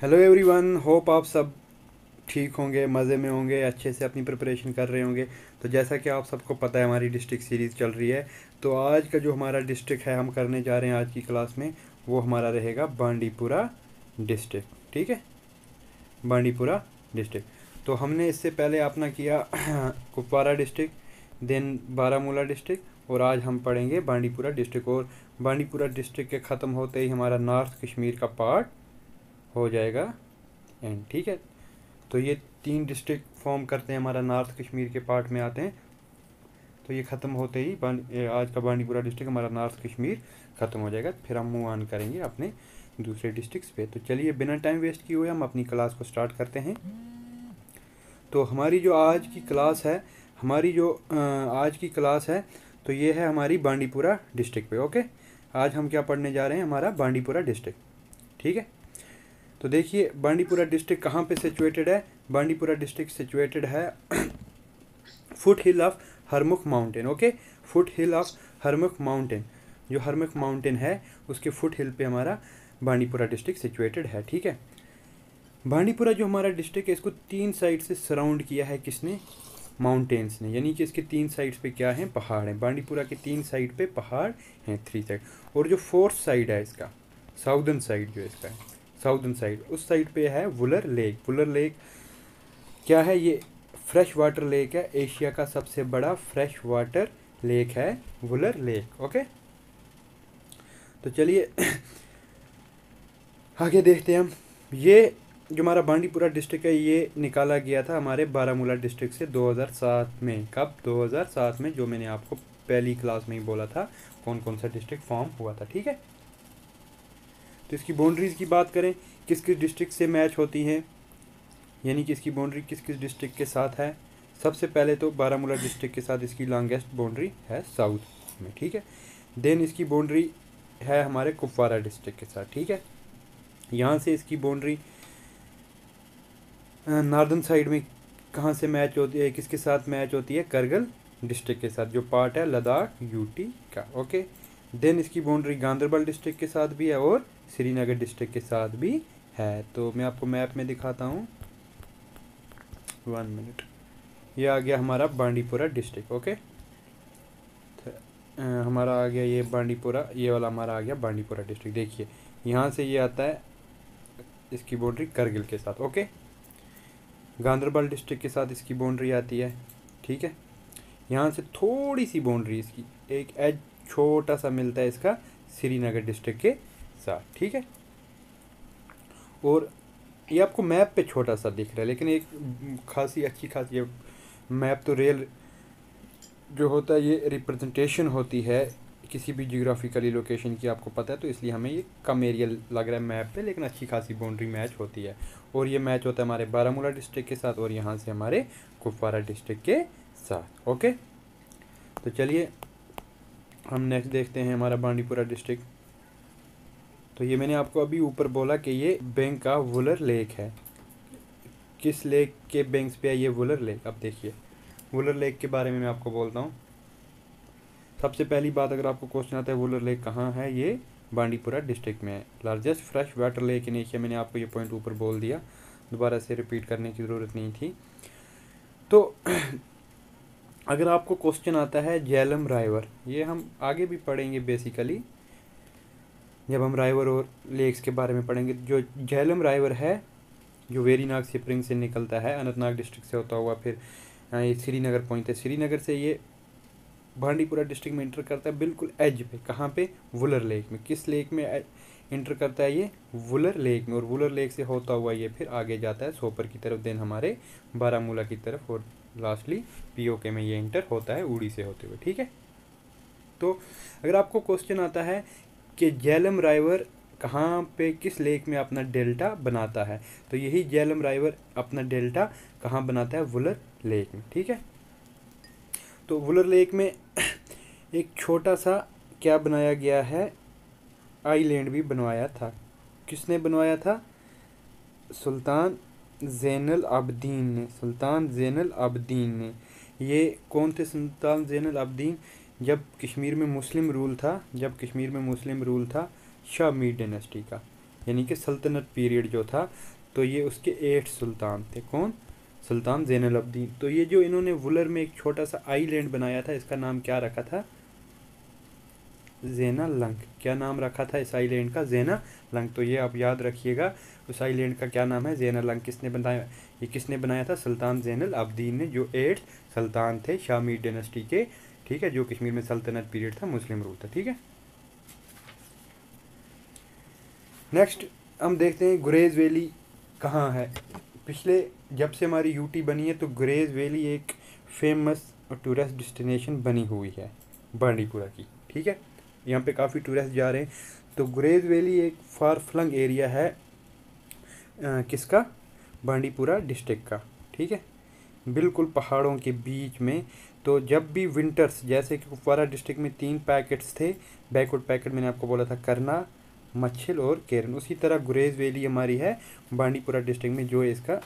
Hello everyone, hope आप सब ठीक होंगे, मज़े में होंगे, अच्छे से अपनी प्रिपरेशन कर रहे होंगे। तो जैसा कि आप सबको पता है, हमारी डिस्ट्रिक्ट सीरीज़ चल रही है। तो आज का जो हमारा डिस्ट्रिक्ट है, हम करने जा रहे हैं आज की क्लास में, वो हमारा रहेगा बांडीपुरा डिस्ट्रिक्ट। ठीक है, बांडीपुरा डिस्ट्रिक्ट। तो हमने इससे पहले अपना किया Kupwara district, then Baramulla district, और आज हम पढ़ेंगे बांडीपुरा डिस्ट्रिक्ट। और बांडीपुरा डिस्ट्रिक्ट के ख़त्म होते ही हमारा नॉर्थ कश्मीर का पार्ट हो जाएगा एंड। ठीक है, तो ये 3 डिस्ट्रिक्ट फॉर्म करते हैं, हमारा नॉर्थ कश्मीर के पार्ट में आते हैं। तो ये ख़त्म होते ही आज का बांडीपुरा डिस्ट्रिक्ट हमारा नॉर्थ कश्मीर ख़त्म हो जाएगा। फिर हम मूव ऑन करेंगे अपने दूसरे डिस्ट्रिक्ट्स पे। तो चलिए बिना टाइम वेस्ट किए हुए हम अपनी क्लास को स्टार्ट करते हैं। तो हमारी जो आज की क्लास है, आज की क्लास है, तो ये है हमारी बांडीपुरा डिस्ट्रिक्ट पे। ओके, आज हम क्या पढ़ने जा रहे हैं, हमारा बांडीपुरा डिस्ट्रिक्ट। ठीक है, तो देखिए बांडीपुरा डिस्ट्रिक्ट कहाँ पे सिचुएटेड है। बांडीपुरा डिस्ट्रिक्ट सिचुएटेड है foot hill of Harmukh mountain. Okay, foot hill of Harmukh mountain, जो हरमुख माउंटेन है उसके फुट हिल पे हमारा बांडीपुरा डिस्ट्रिक्ट सिचुएटेड है। ठीक है, बांडीपुरा जो हमारा डिस्ट्रिक्ट है, इसको 3 साइड से सराउंड किया है किसने, माउंटेन्स ने, यानी कि इसके 3 साइड्स पे क्या है, पहाड़ हैं। बांडीपुरा के 3 साइड पे पहाड़ हैं, 3 साइड। और जो 4th साइड है इसका, साउदर्न साइड जो इसका है, साउदर्न साइड, उस साइड पे है वुलर लेक। वुलर लेक क्या है, ये फ्रेश वाटर लेक है। एशिया का सबसे बड़ा फ्रेश वाटर लेक है वुलर लेक। ओके, तो चलिए आगे देखते हैं हम। ये जो हमारा बांडीपुरा डिस्ट्रिक्ट है, ये निकाला गया था हमारे बारामूला डिस्ट्रिक्ट से 2007 में। कब? 2007 में, जो मैंने आपको पहली क्लास में ही बोला था कौन कौन सा डिस्ट्रिक्ट फॉर्म हुआ था। ठीक है, तो इसकी बाउंड्रीज़ की बात करें, किस किस डिस्ट्रिक्ट से मैच होती हैं, यानी कि इसकी बाउंड्री किस किस डिस्ट्रिक्ट के साथ है। सबसे पहले तो बारामूला डिस्ट्रिक्ट के साथ इसकी लॉन्गेस्ट बाउंड्री है साउथ में। ठीक है, देन इसकी बाउंड्री है हमारे कुपवारा डिस्ट्रिक्ट के साथ। ठीक है, यहाँ से इसकी बाउंड्री नॉर्दर्न साइड में कहाँ से मैच होती है, किसके साथ मैच होती है, करगिल डिस्ट्रिक्ट के साथ, जो पार्ट है लद्दाख यूटी का। ओके, देन इसकी बाउंड्री गांधरबल डिस्ट्रिक्ट के साथ भी है और श्रीनगर डिस्ट्रिक्ट के साथ भी है। तो मैं आपको मैप में दिखाता हूँ, 1 मिनट। ये आ गया हमारा बांडीपुरा डिस्ट्रिक्ट। ओके, हमारा आ गया ये बांडीपुरा, ये वाला हमारा आ गया बांडीपुरा डिस्ट्रिक्ट। देखिए यहाँ से ये आता है इसकी बाउंड्री करगिल के साथ। ओके, गांधरबल डिस्ट्रिक्ट के साथ इसकी बाउंड्री आती है। ठीक है, यहाँ से थोड़ी सी बाउंड्री इसकी एक एज छोटा सा मिलता है इसका श्रीनगर डिस्ट्रिक्ट के साथ। ठीक है, और ये आपको मैप पे छोटा सा दिख रहा है, लेकिन एक खासी अच्छी खासी मैप तो रियल जो होता है, ये रिप्रेजेंटेशन होती है किसी भी जियोग्राफिकली लोकेशन की, आपको पता है। तो इसलिए हमें ये कम एरिया लग रहा है मैप पे, लेकिन अच्छी खासी बाउंड्री मैच होती है। और ये मैच होता है हमारे बारामूला डिस्ट्रिक्ट के साथ और यहाँ से हमारे कुपवारा डिस्ट्रिक्ट के साथ। ओके, तो चलिए हम नेक्स्ट देखते हैं हमारा बांडीपुरा डिस्ट्रिक्ट। तो ये मैंने आपको अभी ऊपर बोला कि ये बैंक का वुलर लेक है। किस लेक के बैंक्स पे है ये वुलर लेक? अब देखिए वुलर लेक के बारे में मैं आपको बोलता हूँ। सबसे पहली बात, अगर आपको क्वेश्चन आता है वुलर लेक कहाँ है, ये बांडीपुरा डिस्ट्रिक्ट में है। Largest fresh water lake in Asia, मैंने आपको ये पॉइंट ऊपर बोल दिया, दोबारा से रिपीट करने की ज़रूरत नहीं थी। तो अगर आपको क्वेश्चन आता है झेलम राइवर, ये हम आगे भी पढ़ेंगे बेसिकली जब हम राइवर और लेक्स के बारे में पढ़ेंगे। जो झेलम राइवर है, जो वेरीनाग स्प्रिंग से निकलता है, अनंतनाग डिस्ट्रिक्ट से होता हुआ फिर ये श्रीनगर पहुँचता है। श्रीनगर से ये बांडीपुरा डिस्ट्रिक्ट में इंटर करता है, बिल्कुल एज पे। कहाँ पे? वुलर लेक में। किस लेक में इंटर करता है ये? वुलर लेक में। और वुलर लेक से होता हुआ ये फिर आगे जाता है सोपर की तरफ, देन हमारे बारामूला की तरफ, और लास्टली पीओके में ये इंटर होता है उड़ी से होते हुए। ठीक है, तो अगर आपको क्वेश्चन आता है कि झेलम राइवर कहाँ पे, किस लेक में अपना डेल्टा बनाता है, तो यही झेलम राइवर अपना डेल्टा कहाँ बनाता है? वुलर लेक में। ठीक है, तो वुलर लेक में एक छोटा सा क्या बनाया गया है, आइलैंड भी बनवाया था। किसने बनवाया था? सुल्तान ज़ैनुल आबदीन ने। सुल्तान ज़ैनुल आबदीन ने। ये कौन थे सुल्तान ज़ैनुल आबदीन? जब कश्मीर में मुस्लिम रूल था, शाह मीर डायनेस्टी का, यानी कि सल्तनत पीरियड जो था, तो ये उसके 8 सुल्तान थे। कौन? सुल्तान ज़ैनुल अब्दीन। तो ये जो इन्होंने वुलर में एक छोटा सा आइलैंड बनाया था, इसका नाम क्या रखा था? ज़ेना लंक। क्या नाम रखा था इस आइलैंड का? ज़ेना लंक। तो ये आप याद रखिएगा, उस आइलैंड का क्या नाम है? ज़ेना लंक। किसने बनाया? ये किसने बनाया था? सुल्तान ज़ैनुल अब्दीन ने, जो 8 सुल्तान थे शामी डायनेस्टी के, ठीक है, जो कश्मीर में सल्तनत पीरियड था, मुस्लिम रूल था, ठीक है। नेक्स्ट हम देखते हैं गुरेज वैली कहाँ है। पिछले जब से हमारी यूटी बनी है तो गुरेज वैली एक फेमस टूरिस्ट डेस्टिनेशन बनी हुई है बांडीपुरा की, ठीक है। यहाँ पे काफ़ी टूरिस्ट जा रहे हैं। तो गुरेज वैली एक फार फ्लंग एरिया है किसका? बांडीपुरा डिस्ट्रिक्ट का, ठीक है, बिल्कुल पहाड़ों के बीच में। तो जब भी विंटर्स, जैसे कि कुपवारा डिस्ट्रिक्ट में 3 पैकेट्स थे, बैकवर्ड पैकेट मैंने आपको बोला था, करना, मच्छिल और केरन, उसी तरह गुरेज वैली हमारी है बांडीपुरा डिस्ट्रिक्ट में, जो इसका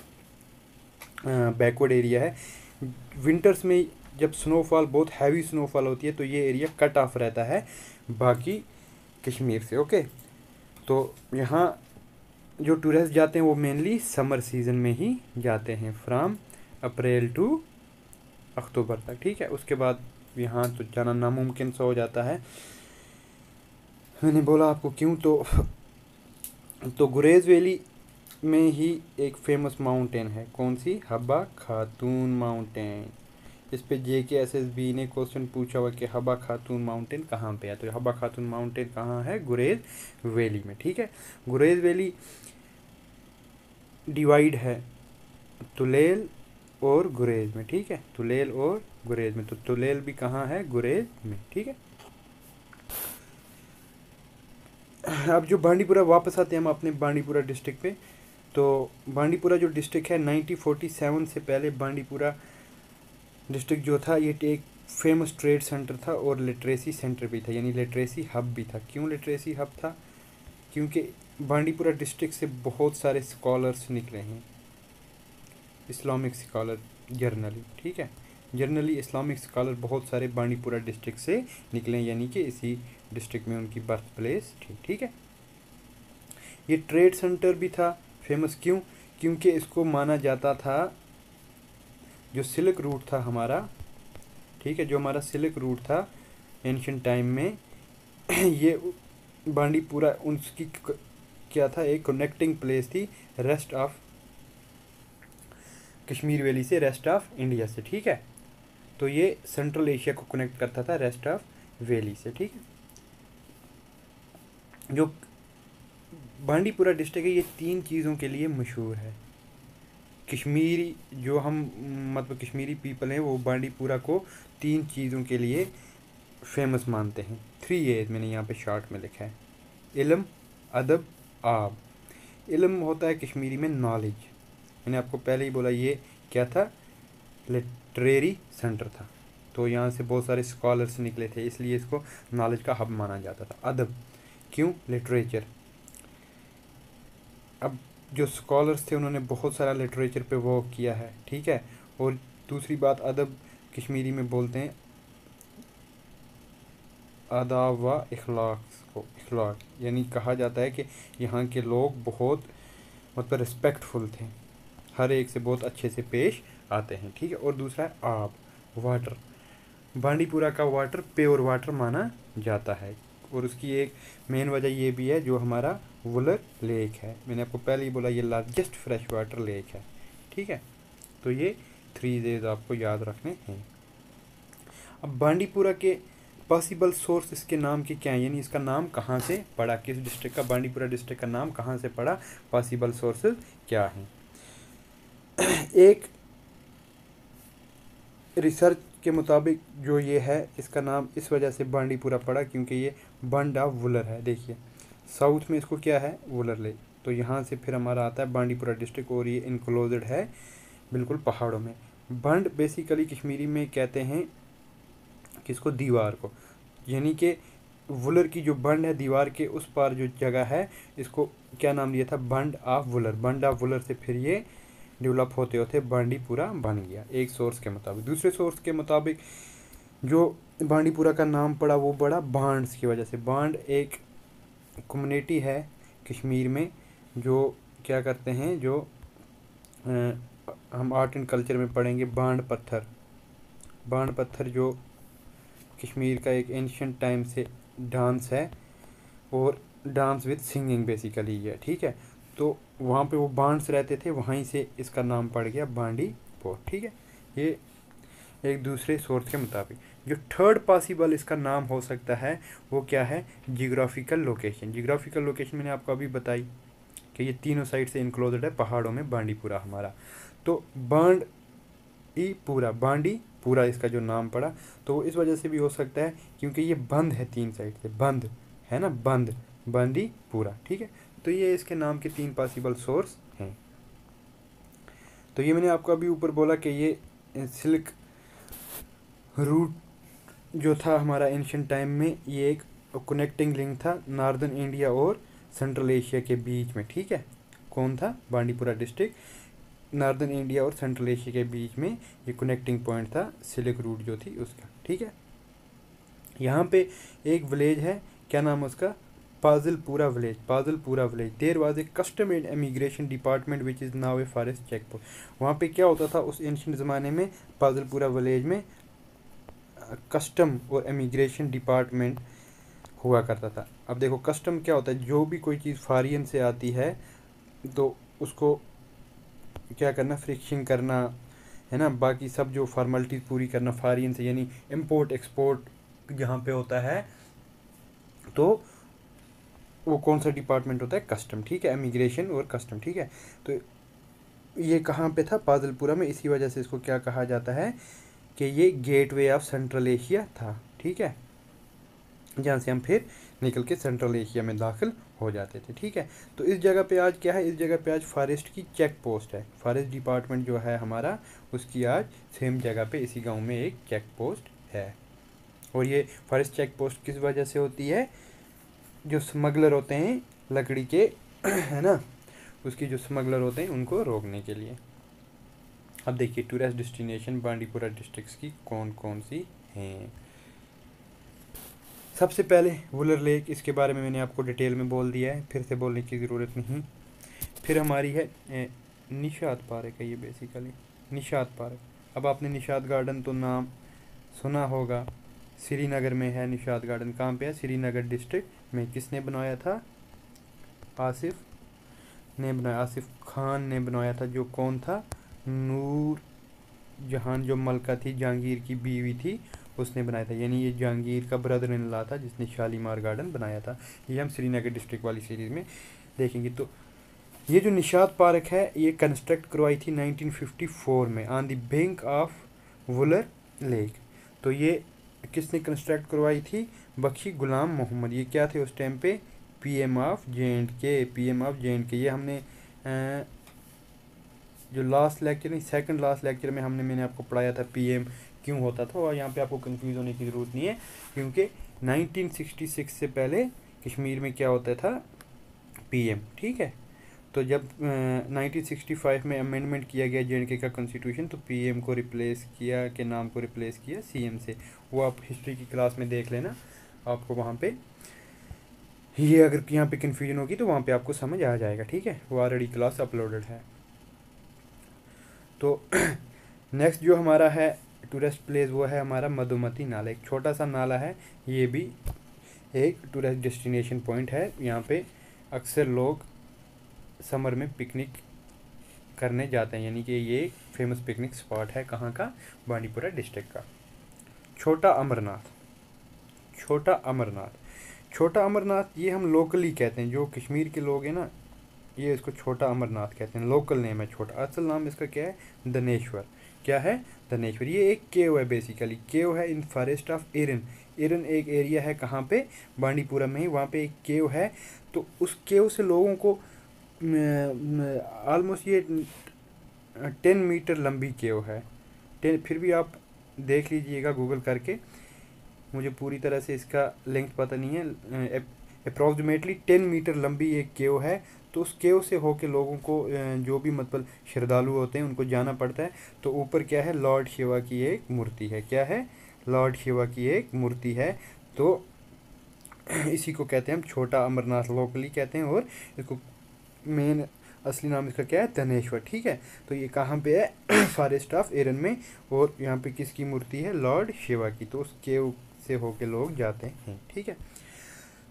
बैकवर्ड एरिया है। विंटर्स में जब स्नोफॉल, बहुत हैवी स्नोफॉल होती है, तो ये एरिया कट ऑफ रहता है बाकी कश्मीर से, ओके। तो यहाँ जो टूरिस्ट जाते हैं वो मेनली समर सीज़न में ही जाते हैं, फ्राम अप्रैल टू अक्टूबर तक, ठीक है। उसके बाद यहाँ तो जाना नामुमकिन सा हो जाता है। मैंने बोला आपको क्यों, तो गुरेज वैली में ही एक फेमस माउंटेन है। कौन सी? हब्बा खातून माउंटेन। इस पे JKSSB ने क्वेश्चन पूछा हुआ कि हब्बा खातून माउंटेन कहाँ पे है। तो हब्बा खातून माउंटेन कहाँ है? गुरेज वैली में, ठीक है। गुरेज वैली डिवाइड है तुलेल और गुरेज में, ठीक है, तुलेल और गुरेज में। तो तुलेल भी कहाँ है? गुरेज में, ठीक है। अब जो बांडीपुरा, वापस आते हैं हम अपने बांडीपुरा डिस्ट्रिक्ट पे। तो बांडीपुरा जो डिस्ट्रिक्ट है, 1947 से पहले बांडीपुरा डिस्ट्रिक्ट जो था, ये एक फेमस ट्रेड सेंटर था और लिटरेसी सेंटर भी था, यानी लिटरेसी हब भी था। क्यों लिटरेसी हब था? क्योंकि बांडीपुरा डिस्ट्रिक्ट से बहुत सारे स्कॉलर्स निकले हैं, इस्लामिक स्कॉलर जर्नली, ठीक है, जर्नली इस्लामिक स्कॉलर बहुत सारे बांडीपुरा डिस्ट्रिक्ट से निकले, यानी कि इसी डिस्ट्रिक्ट में उनकी बर्थ प्लेस थी, ठीक है। ये ट्रेड सेंटर भी था फेमस। क्यों? क्योंकि इसको माना जाता था, जो सिल्क रूट था हमारा, ठीक है, जो हमारा सिल्क रूट था एंशिएंट टाइम में, ये बांडीपुरा उसकी क्या था? एक कनेक्टिंग प्लेस थी रेस्ट ऑफ कश्मीर वैली से, रेस्ट ऑफ इंडिया से, ठीक है। तो ये सेंट्रल एशिया को कनेक्ट करता था रेस्ट ऑफ वैली से, ठीक है। जो बांडीपुरा डिस्ट्रिक्ट है, ये 3 चीज़ों के लिए मशहूर है। कश्मीरी जो हम, मतलब कश्मीरी पीपल हैं, वो बांडीपुरा को 3 चीज़ों के लिए फेमस मानते हैं। 3 A's मैंने यहाँ पे शॉर्ट में लिखा है। इल्म, अदब, आब। इल्म होता है कश्मीरी में नॉलेज। मैंने आपको पहले ही बोला ये क्या था? लिटरेरी सेंटर था। तो यहाँ से बहुत सारे स्कॉलर्स निकले थे, इसलिए इसको नॉलेज का हब माना जाता था। अदब, क्यों? लिटरेचर। अब जो स्कॉलर्स थे उन्होंने बहुत सारा लिटरेचर पे वर्क किया है, ठीक है। और दूसरी बात, अदब कश्मीरी में बोलते हैं आदाब व इखलाक को, इखलाक यानी कहा जाता है कि यहाँ के लोग बहुत मतलब रिस्पेक्टफुल थे, हर एक से बहुत अच्छे से पेश आते हैं, ठीक है। और दूसरा है आब, वाटर। बांडीपुरा का वाटर प्योर वाटर माना जाता है, और उसकी एक मेन वजह ये भी है, जो हमारा वुलर लेक है, मैंने आपको पहले ही बोला ये लार्जेस्ट फ्रेश वाटर लेक है, ठीक है। तो ये 3 A's आपको याद रखने हैं। अब बांडीपुरा के पॉसिबल सोर्स इसके नाम के क्या हैं, यानी इसका नाम कहाँ से पड़ा, किस डिस्ट्रिक्ट का, बांडीपुरा डिस्ट्रिक्ट का नाम कहाँ से पड़ा, पॉसिबल सोर्सेज क्या हैं। एक रिसर्च के मुताबिक जो ये है, इसका नाम इस वजह से बांडीपुरा पड़ा क्योंकि ये बंड ऑफ वुलर है। देखिए साउथ में इसको क्या है? वुलर लेक। तो यहाँ से फिर हमारा आता है बांडीपुरा डिस्ट्रिक्ट, और ये इनक्लोज्ड है बिल्कुल पहाड़ों में। बंड बेसिकली कश्मीरी में कहते हैं किसको? दीवार को, यानी कि वुलर की जो बंड है, दीवार के उस पार जो जगह है, इसको क्या नाम दिया था? बंड ऑफ वुलर। बंड ऑफ वुलर से फिर ये डेवलप होते होते बांडीपुरा बन गया, एक सोर्स के मुताबिक। दूसरे सोर्स के मुताबिक जो बांडीपुरा का नाम पड़ा वो बड़ा बांड्स की वजह से। बांड एक कम्युनिटी है कश्मीर में जो क्या करते हैं, जो हम आर्ट एंड कल्चर में पढ़ेंगे, बांड पत्थर। बांड पत्थर जो कश्मीर का एक एंशियंट टाइम से डांस है, और डांस विद सिंगिंग बेसिकली है, ठीक है। तो वहाँ पे वो बांड्स रहते थे, वहीं से इसका नाम पड़ गया बांडीपोर, ठीक है। ये एक दूसरे सोर्स के मुताबिक। जो थर्ड पॉसिबल इसका नाम हो सकता है वो क्या है, जियोग्राफिकल लोकेशन। जियोग्राफिकल लोकेशन मैंने आपको अभी बताई कि ये तीनों साइड से इंक्लोज्ड है पहाड़ों में बांडीपुरा हमारा। तो बांडी पूरा इसका जो नाम पड़ा, तो इस वजह से भी हो सकता है क्योंकि ये बंद है, तीन साइड से बंद है ना, बांदी पूरा, ठीक है। तो ये इसके नाम के 3 पॉसिबल सोर्स हैं। तो ये मैंने आपको अभी ऊपर बोला कि ये सिल्क रूट जो था हमारा एंशियंट टाइम में, ये एक कनेक्टिंग लिंक था नॉर्दर्न इंडिया और सेंट्रल एशिया के बीच में, ठीक है। कौन था, बांडीपुरा डिस्ट्रिक्ट नॉर्दर्न इंडिया और सेंट्रल एशिया के बीच में ये कनेक्टिंग पॉइंट था, सिल्क रूट जो थी उसका, ठीक है। यहाँ पे एक विलेज है, क्या नाम है उसका, Pajalpura village. There was a custom and immigration department which is now a forest check post. वहाँ पे क्या होता था उस एंशिएंट ज़माने में, पाजलपुरा विलेज में कस्टम और इमिग्रेशन डिपार्टमेंट हुआ करता था। अब देखो कस्टम क्या होता है, जो भी कोई चीज़ फॉरेन से आती है तो उसको क्या करना, फ्रिक्शिंग करना है ना, बाकी सब जो फॉर्मेलिटीज़ पूरी करना फॉरेन से, यानी इंपोर्ट एक्सपोर्ट जहाँ पे होता है, तो वो कौन सा डिपार्टमेंट होता है, कस्टम, ठीक है, इमिग्रेशन और कस्टम, ठीक है। तो ये कहाँ पे था, पाजलपुरा में, इसी वजह से इसको क्या कहा जाता है कि ये गेटवे ऑफ सेंट्रल एशिया था, ठीक है, जहाँ से हम फिर निकल के सेंट्रल एशिया में दाखिल हो जाते थे, ठीक है। तो इस जगह पे आज क्या है, इस जगह पे आज फॉरेस्ट की चेक पोस्ट है, फॉरेस्ट डिपार्टमेंट जो है हमारा, उसकी आज सेम जगह पे इसी गांव में एक चेक पोस्ट है। और ये फॉरेस्ट चेक पोस्ट किस वजह से होती है, जो स्मगलर होते हैं लकड़ी के है ना, उसकी जो स्मगलर होते हैं उनको रोकने के लिए। अब देखिए टूरिस्ट डेस्टिनेशन बांडीपुरा डिस्ट्रिक्ट की कौन कौन सी हैं। सबसे पहले वुलर लेक, इसके बारे में मैंने आपको डिटेल में बोल दिया है, फिर से बोलने की ज़रूरत नहीं। फिर हमारी है निशात पार्क है, ये बेसिकली निशात पार्क। अब आपने निशात गार्डन तो नाम सुना होगा, श्रीनगर में है निशात गार्डन। कहाँ पे है, श्रीनगर डिस्ट्रिक्ट में। किसने बनाया था, आसिफ ने बनाया, आसिफ खान ने बनाया था, जो कौन था, नूर जहान जो मलका थी, जहांगीर की बीवी थी, उसने बनाया था। यानी ये जहांगीर का ब्रदर इन लॉ था जिसने शालीमार गार्डन बनाया था। ये हम श्रीनगर डिस्ट्रिक्ट वाली सीरीज़ में देखेंगे। तो ये जो निशात पार्क है ये कंस्ट्रक्ट करवाई थी 1954 में on the bank of Wular lake. तो ये किसने कंस्ट्रक्ट करवाई थी, बख्शी गुलाम मोहम्मद। ये क्या थे उस टाइम पे, पीएम ऑफ जे.एंड.के। ये हमने जो लास्ट लेक्चर नहीं, सेकंड लास्ट लेक्चर में मैंने आपको पढ़ाया था पीएम क्यों होता था। और यहाँ पे आपको कंफ्यूज होने की ज़रूरत नहीं है, क्योंकि 1966 से पहले कश्मीर में क्या होता था, पीएम, ठीक है। तो जब 1965 में अमेंडमेंट किया गया जे.एंड.के का कॉन्स्टिट्यूशन, तो पीएम को रिप्लेस किया, के नाम को रिप्लेस किया सीएम से। वो आप हिस्ट्री की क्लास में देख लेना, आपको वहाँ पे ये अगर यहाँ पे कन्फ्यूजन होगी तो वहाँ पे आपको समझ आ जाएगा, ठीक है। वो ऑलरेडी क्लास अपलोडेड है। तो नेक्स्ट जो हमारा है टूरिस्ट प्लेस वो है हमारा मधुमती नाला। एक छोटा सा नाला है, ये भी एक टूरिस्ट डेस्टिनेशन पॉइंट है। यहाँ पे अक्सर लोग समर में पिकनिक करने जाते हैं, यानी कि ये एक फेमस पिकनिक स्पॉट है। कहाँ का, बांडीपुरा डिस्ट्रिक्ट का। छोटा अमरनाथ ये हम लोकली कहते हैं, जो कश्मीर के लोग हैं ना, ये इसको छोटा अमरनाथ कहते हैं, लोकल नेम है छोटा। असल नाम इसका क्या है, धनेश्वर। क्या है, धनेश्वर। ये एक केव है, बेसिकली केव है इन फॉरेस्ट ऑफ इरन। इरन एक एरिया है कहाँ पे, बांडीपुरा में ही, वहाँ पे एक केव है। तो उस केव से लोगों को ऑलमोस्ट ये 10 मीटर लंबी केव है। 10, फिर भी आप देख लीजिएगा गूगल करके, मुझे पूरी तरह से इसका लेंथ पता नहीं है। अप्रॉक्सीमेटली 10 मीटर लंबी एक केव है। तो उस केव से होके लोगों को जो भी मतलब श्रद्धालु होते हैं उनको जाना पड़ता है। तो ऊपर क्या है, लॉर्ड शिवा की एक मूर्ति है। क्या है, लॉर्ड शिवा की एक मूर्ति है। तो इसी को कहते हैं हम छोटा अमरनाथ लोकली कहते हैं, और इसको मेन असली नाम इसका क्या है, धनेश्वर। ठीक है, तो ये कहाँ पे है, फॉरेस्ट ऑफ एरन में। और यहाँ पे किसकी मूर्ति है, लॉर्ड शिवा की। तो उस केव से होके लोग जाते हैं। ठीक है,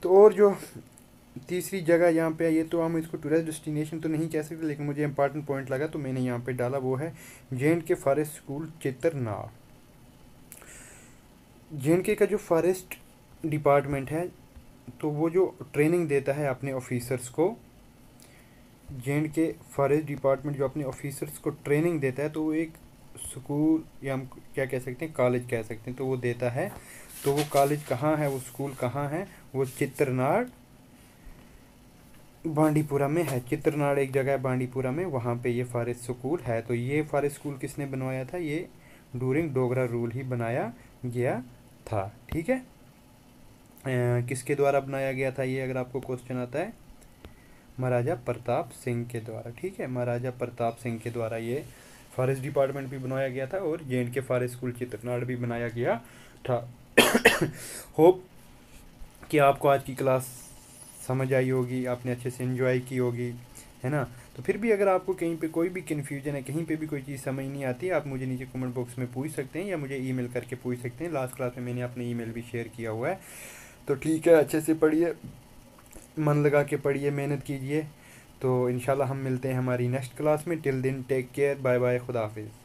तो और जो तीसरी जगह यहाँ पे है, ये तो हम इसको टूरिस्ट डेस्टिनेशन तो नहीं कह सकते, लेकिन मुझे इंपॉर्टेंट पॉइंट लगा तो मैंने यहाँ पे डाला, वो है जे.एंड.के फॉरेस्ट स्कूल चित्रनार। जे.एंड.के का जो फॉरेस्ट डिपार्टमेंट है, तो वो जो ट्रेनिंग देता है अपने ऑफिसर्स को, जे.एंड.के फॉरेस्ट डिपार्टमेंट जो अपने ऑफिसर्स को ट्रेनिंग देता है, तो वो एक स्कूल या हम क्या कह सकते हैं, कॉलेज कह सकते हैं, तो वो देता है। तो वो कॉलेज कहाँ है, वो स्कूल कहाँ है, वो चित्रनार बांडीपुरा में है। चित्रनार एक जगह है बांडीपुरा में, वहाँ पे ये फॉरेस्ट स्कूल है। तो ये फॉरेस्ट स्कूल किसने बनवाया था, ये ड्यूरिंग डोगरा रूल ही बनाया गया था। ठीक है, किसके द्वारा बनाया गया था ये, अगर आपको क्वेश्चन आता है, महाराजा प्रताप सिंह के द्वारा। ठीक है, महाराजा प्रताप सिंह के द्वारा ये फॉरेस्ट डिपार्टमेंट भी बनाया गया था, और जे.एंड.के फॉरेस्ट स्कूल चित्रनार भी बनाया गया था। होप कि आपको आज की क्लास समझ आई होगी, आपने अच्छे से एंजॉय की होगी, है ना। तो फिर भी अगर आपको कहीं पे कोई भी कन्फ्यूजन है, कहीं पे भी कोई चीज़ समझ नहीं आती, आप मुझे नीचे कमेंट बॉक्स में पूछ सकते हैं, या मुझे ईमेल करके पूछ सकते हैं। लास्ट क्लास में मैंने अपने ईमेल भी शेयर किया हुआ है। तो ठीक है, अच्छे से पढ़िए, मन लगा के पढ़िए, मेहनत कीजिए। तो इंशाल्लाह हम मिलते हैं हमारी नेक्स्ट क्लास में। Till then take care, bye bye, खुदा हाफिज़।